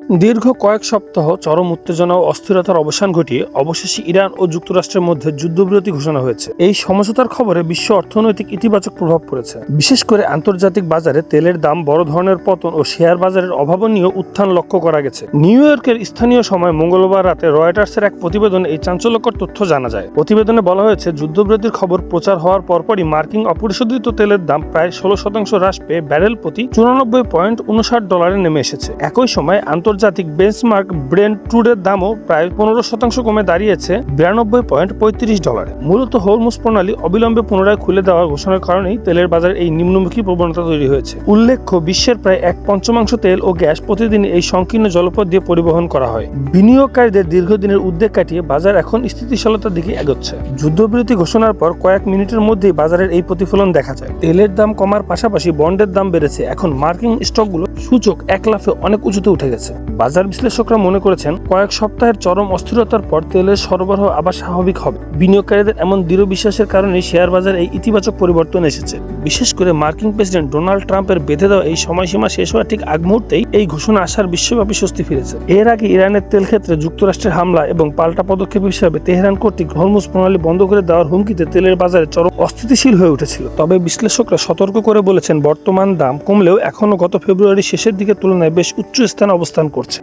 দীর্ঘ কয়েক সপ্তাহ চরম উত্তেজনা ও অস্থিরতার অবসান ঘটিয়ে অবশেষে ইরান ও যুক্তরাষ্ট্রের মধ্যে যুদ্ধবিরতি ঘোষণা হয়েছে। এই সমঝোতার খবরে বিশ্ব অর্থনৈতিক ইতিবাচক প্রভাব পড়েছে। বিশেষ করে আন্তর্জাতিক বাজারে তেলের দাম, বড় ধরনের পতন ও শেয়ার বাজারের অভাবনীয় উত্থান লক্ষ্য করা গেছে। নিউ ইয়র্কের স্থানীয় সময় মঙ্গলবার রাতে রয়টার্সের এক প্রতিবেদনে এই চাঞ্চল্যকর তথ্য জানা যায়। প্রতিবেদনে বলা হয়েছে, যুদ্ধবিরতির খবর প্রচার হওয়ার পরপরই মার্কিন অপরিশোধিত তেলের দাম প্রায় 16% হ্রাস পেয়ে ব্যারেল প্রতি $94.59 নেমে এসেছে। একই সময় আন্তর্জাতিক বেঞ্চমার্ক ব্রেন্ট ক্রুডের দামও প্রায় 15% কমে দাঁড়িয়েছে $92.35। মূলত হরমুজ প্রণালী অবিলম্বে পুনরায় খুলে দেওয়ার ঘোষণার কারণেই তেলের বাজারে এই নিম্নমুখী প্রবণতা তৈরি হয়েছে। উল্লেখ্য, বিশ্বের প্রায় 1/5 তেল ও গ্যাস প্রতিদিন এই সংকীর্ণ জলপথ দিয়ে পরিবহন করা হয়। বিনিয়োগকারীদের দীর্ঘদিনের উদ্বেগ কাটিয়ে বাজার এখন স্থিতিশীলতার দিকে এগোচ্ছে। যুদ্ধবিরতি ঘোষণার পর কয়েক মিনিটের মধ্যেই বাজারের এই প্রতিফলন দেখা যায়। তেলের দাম কমার পাশাপাশি বন্ডের দাম বেড়েছে। এখন মার্কিন স্টকগুলো সূচক এক লাফে অনেক উঁচুতে উঠে গেছে। বাজার বিশ্লেষকরা মনে করেছেন, কয়েক সপ্তাহের চরম অস্থিরতার পর তেলের সরবরাহ আবার স্বাভাবিক হবে। বিনিয়োগকারীদের এমন দৃঢ় বিশ্বাসের কারণে শেয়ার বাজারে এই ইতিবাচক পরিবর্তন এসেছে। বিশেষ করে মার্কিন প্রেসিডেন্ট ডোনাল্ড ট্রাম্পের বেঁধে দেওয়া এই সময়সীমা শেষ হওয়ার ঠিক আগ মুহূর্তেই এই ঘোষণা আসার বিশ্বব্যাপী স্বস্তি ফিরেছে। এর আগে ইরানের তেল ক্ষেত্রে যুক্তরাষ্ট্রের হামলা এবং পাল্টা পদক্ষেপ হিসেবে তেহরান কর্তৃক হরমুজ প্রণালী বন্ধ করে দেওয়ার হুমকিতে তেলের বাজারে চরম অস্থিতিশীল হয়ে উঠেছিল। তবে বিশ্লেষকরা সতর্ক করে বলেছেন, বর্তমান দাম কমলেও এখনও গত ফেব্রুয়ারি শেষের দিকের তুলনায় বেশ উচ্চ স্থানে অবস্থান করছে।